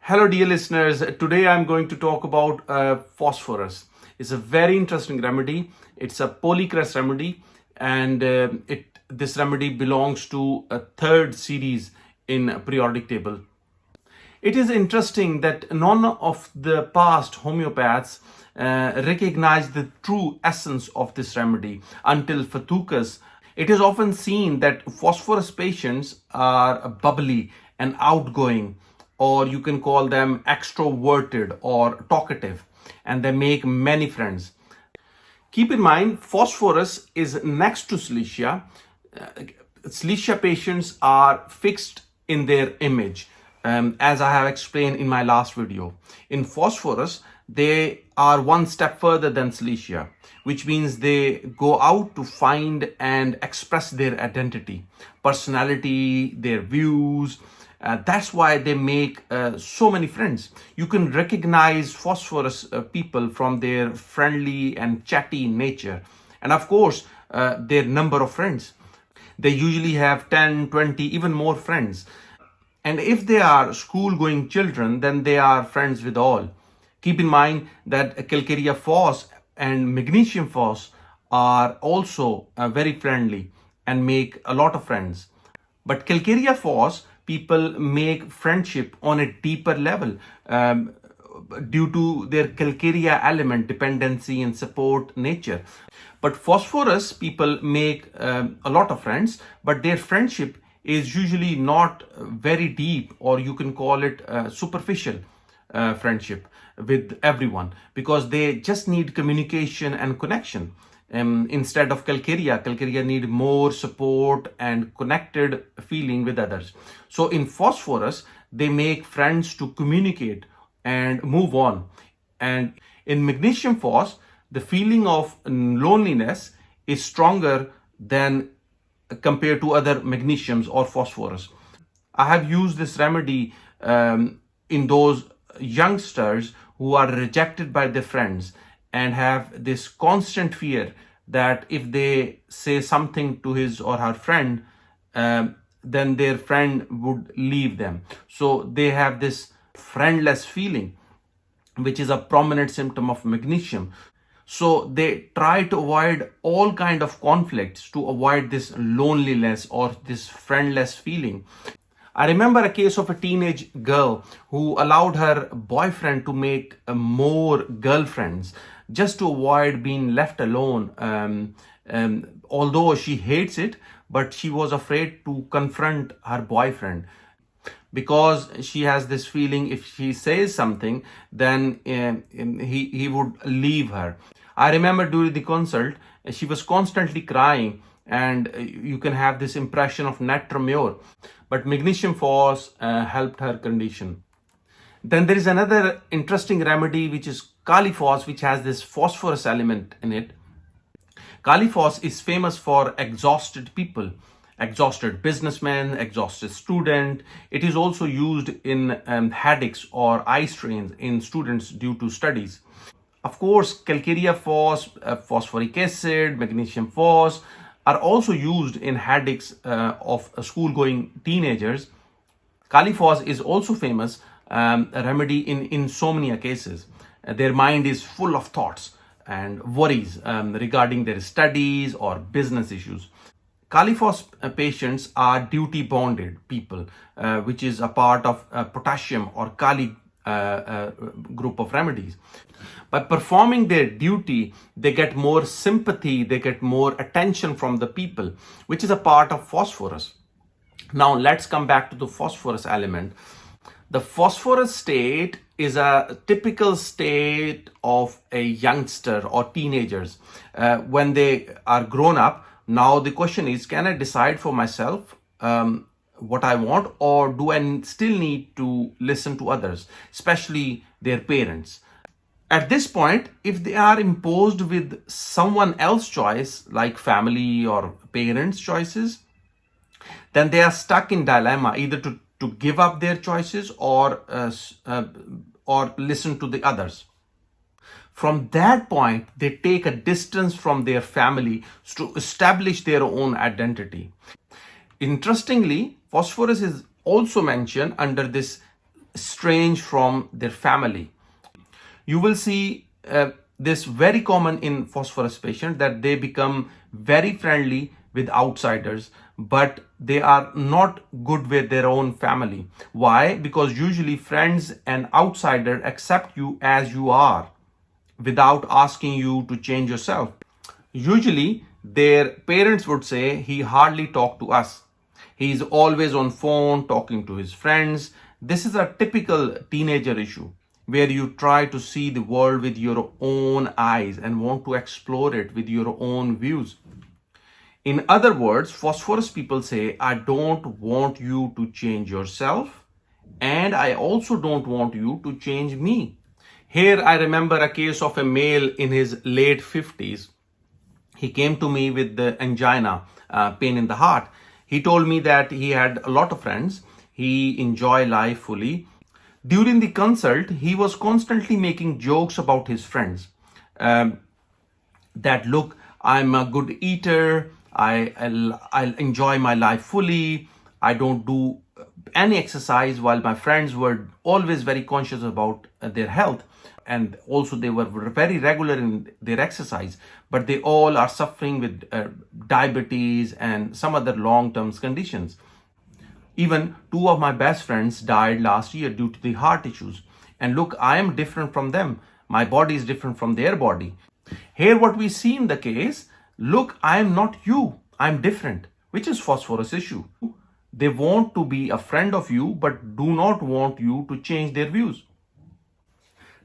Hello dear listeners, today I'm going to talk about phosphorus. It's a very interesting remedy. It's a polycrest remedy and this remedy belongs to a third series in periodic table. It is interesting that none of the past homeopaths recognized the true essence of this remedy until Phatthukas. It is often seen that phosphorus patients are bubbly and outgoing, or you can call them extroverted or talkative, and they make many friends. Keep in mind, phosphorus is next to Silesia. Silesia patients are fixed in their image, as I have explained in my last video. In phosphorus, they are one step further than Silesia, which means they go out to find and express their identity, personality, their views. That's why they make so many friends. You can recognize phosphorus people from their friendly and chatty nature, and of course, their number of friends. They usually have 10, 20, even more friends. And if they are school-going children, then they are friends with all. Keep in mind that Calc-Phos and Mag-Phos are also very friendly and make a lot of friends. But Calc-Phos people make friendship on a deeper level due to their calcarea element dependency and support nature. But phosphorus people make a lot of friends, but their friendship is usually not very deep, or you can call it superficial friendship with everyone, because they just need communication and connection. Instead of calcarea need more support and connected feeling with others. So in phosphorus, they make friends to communicate and move on. And in Mag-Phos, the feeling of loneliness is stronger than compared to other magnesiums or phosphorus. I have used this remedy in those youngsters who are rejected by their friends and have this constant fear that if they say something to his or her friend, then their friend would leave them. So they have this friendless feeling, which is a prominent symptom of magnesium. So they try to avoid all kind of conflicts to avoid this loneliness or this friendless feeling. I remember a case of a teenage girl who allowed her boyfriend to make more girlfriends just to avoid being left alone. Although she hates it, but she was afraid to confront her boyfriend because she has this feeling if she says something, then he would leave her. I remember during the consult, she was constantly crying, and you can have this impression of net tremor. But Mag-Phos helped her condition. Then there is another interesting remedy, which is Kali-Phos, which has this phosphorus element in it. Kali-Phos is famous for exhausted people, exhausted businessmen, exhausted student. It is also used in headaches or eye strains in students due to studies. Of course, Calc-Phos, phosphoric acid, Mag-Phos are also used in headaches of school-going teenagers. Kali-Phos is also famous a remedy in insomnia cases. Their mind is full of thoughts and worries regarding their studies or business issues. Kali-Phos patients are duty-bonded people, which is a part of potassium or Kali group of remedies. By performing their duty, they get more sympathy, they get more attention from the people, which is a part of phosphorus. Now let's come back to the phosphorus element. The phosphorus state is a typical state of a youngster or teenagers. When they are grown up, now the question is, can I decide for myself what I want, or do I still need to listen to others, especially their parents? At this point, if they are imposed with someone else's choice, like family or parents' choices, then they are stuck in dilemma, either to give up their choices or listen to the others. From that point, they take a distance from their family to establish their own identity. Interestingly, phosphorus is also mentioned under this estranged from their family. You will see this very common in phosphorus patients, that they become very friendly with outsiders, but they are not good with their own family. Why? Because usually friends and outsiders accept you as you are without asking you to change yourself. Usually their parents would say, he hardly talk to us. He's always on phone talking to his friends. This is a typical teenager issue where you try to see the world with your own eyes and want to explore it with your own views. In other words, phosphorus people say, I don't want you to change yourself, and I also don't want you to change me. Here I remember a case of a male in his late 50s. He came to me with the angina, pain in the heart. He told me that he had a lot of friends. He enjoyed life fully. During the consult, he was constantly making jokes about his friends. That look, I'm a good eater. I'll enjoy my life fully. I don't do any exercise, while my friends were always very conscious about their health, and also they were very regular in their exercise, but they all are suffering with diabetes and some other long-term conditions. Even two of my best friends died last year due to the heart issues. And look, I am different from them. My body is different from their body. Here what we see in the case, look, I am not you, I'm different, which is phosphorus issue. They want to be a friend of you, but do not want you to change their views.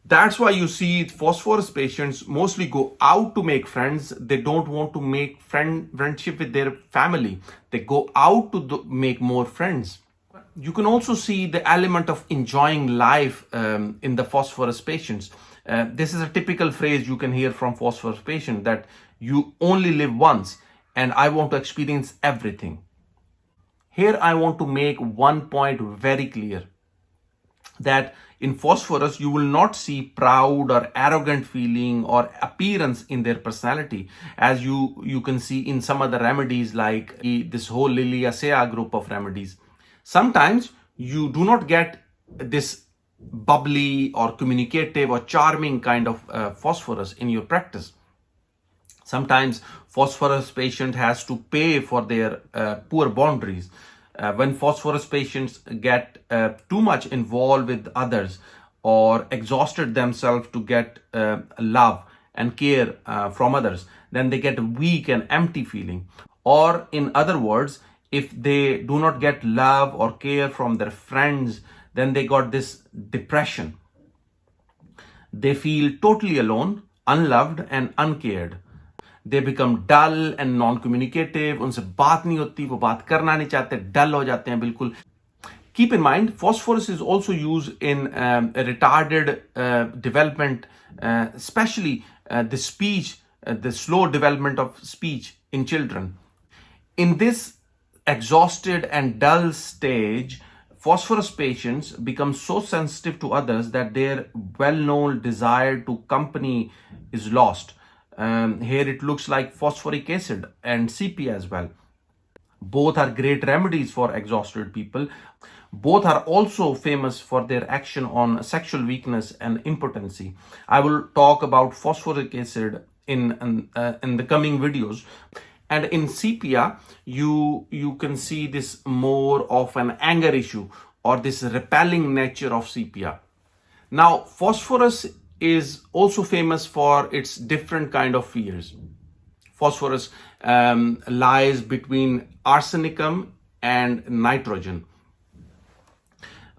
That's why you see phosphorus patients mostly go out to make friends. They don't want to make friendship with their family. They go out to make more friends. You can also see the element of enjoying life in the phosphorus patients. This is a typical phrase you can hear from phosphorus patients, that you only live once and I want to experience everything. Here I want to make one point very clear, that in phosphorus you will not see proud or arrogant feeling or appearance in their personality, as you can see in some other remedies like this whole Liliaceae group of remedies. Sometimes you do not get this bubbly or communicative or charming kind of phosphorus in your practice. Sometimes phosphorus patient has to pay for their poor boundaries. When phosphorus patients get too much involved with others or exhausted themselves to get love and care from others, then they get a weak and empty feeling. Or in other words, if they do not get love or care from their friends, then they got this depression. They feel totally alone, unloved and uncared. They become dull and non-communicative. उनसे बात नहीं होती, वो बात करना नहीं चाहते, dull हो जाते हैं बिल्कुल. Keep in mind, phosphorus is also used in retarded development, especially the speech, the slow development of speech in children. In this exhausted and dull stage, phosphorus patients become so sensitive to others that their well-known desire to company is lost. Here it looks like phosphoric acid and sepia as well. Both are great remedies for exhausted people. Both are also famous for their action on sexual weakness and impotency. I will talk about phosphoric acid in the coming videos. And in sepia, you can see this more of an anger issue or this repelling nature of sepia. Now, phosphorus is also famous for its different kind of fears. Phosphorus lies between arsenicum and nitrogen.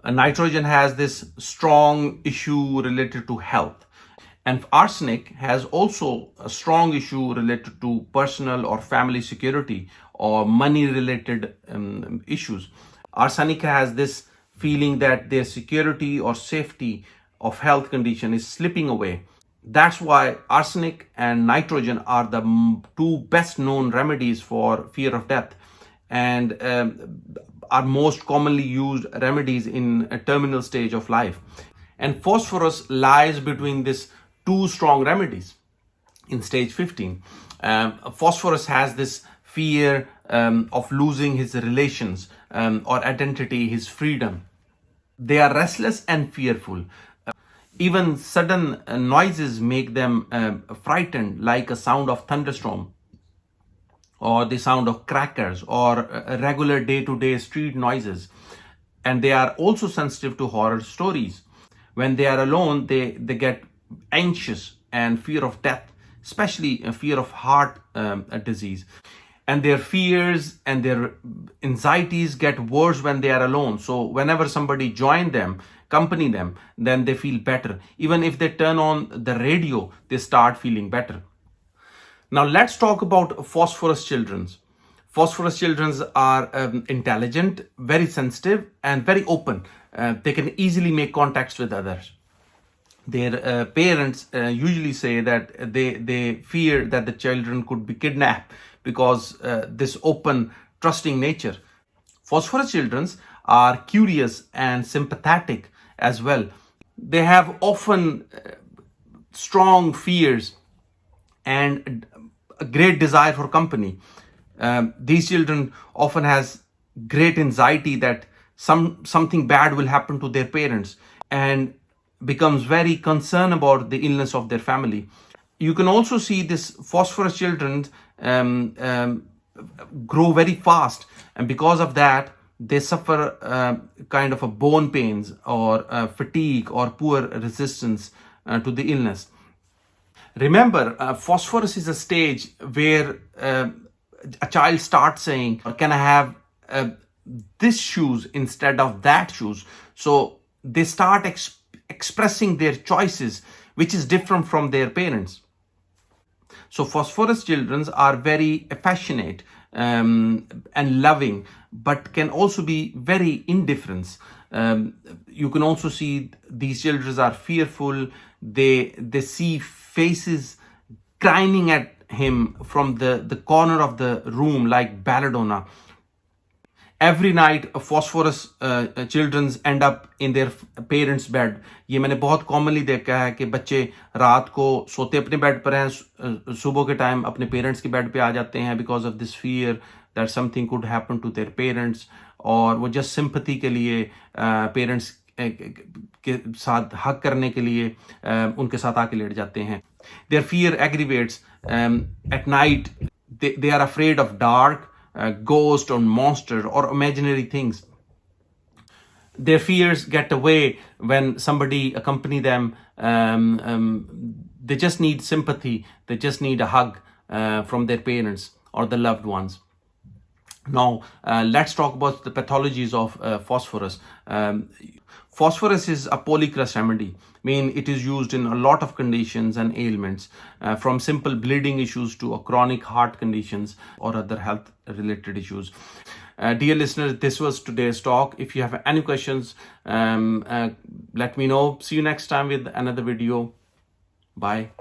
Nitrogen has this strong issue related to health, and arsenic has also a strong issue related to personal or family security or money related issues. Arsenic has this feeling that their security or safety of health condition is slipping away. That's why arsenic and nitrogen are the two best known remedies for fear of death, and are most commonly used remedies in a terminal stage of life. And phosphorus lies between these two strong remedies in stage 15. Phosphorus has this fear of losing his relations or identity, his freedom. They are restless and fearful. Even sudden noises make them frightened, like a sound of thunderstorm or the sound of crackers or regular day-to-day street noises. And they are also sensitive to horror stories. When they are alone, they get anxious and fear of death, especially a fear of heart disease. And their fears and their anxieties get worse when they are alone. So whenever somebody join them, accompany them, then they feel better. Even if they turn on the radio, they start feeling better. Now let's talk about phosphorus children. Phosphorus children are intelligent, very sensitive, and very open. They can easily make contacts with others. Their parents usually say that they fear that the children could be kidnapped because this open, trusting nature. Phosphorus children are curious and sympathetic as well. They have often strong fears and a great desire for company. These children often has great anxiety that something bad will happen to their parents, and becomes very concerned about the illness of their family. You can also see this phosphorus children grow very fast, and because of that they suffer kind of a bone pains or fatigue or poor resistance to the illness. Remember, phosphorus is a stage where a child starts saying, can I have this shoes instead of that shoes? So they start expressing their choices, which is different from their parents. So phosphorus children are very affectionate and loving, but can also be very indifferent. You can also see these children are fearful. They see faces grinding at him from the corner of the room like belladonna. Every night phosphorus children end up in their parents bed. ये मैंने बहुत commonly देखा है कि बच्चे रात को सोते अपने बेड पर हैं, सुबह के टाइम अपने पेरेंट्स के बेड पे आ जाते हैं because of this fear that something could happen to their parents, और वो just sympathy के लिए पेरेंट्स के साथ हक करने के लिए उनके साथ आके लेट जाते हैं. Their fear aggravates at night. They are afraid of dark, ghost or monster or imaginary things. Their fears get away when somebody accompany them. They just need sympathy. They just need a hug from their parents or the loved ones. Now, let's talk about the pathologies of phosphorus. Phosphorus is a polycrust remedy. I mean, it is used in a lot of conditions and ailments, from simple bleeding issues to chronic heart conditions or other health related issues. Dear listeners, this was today's talk. If you have any questions, let me know. See you next time with another video. Bye.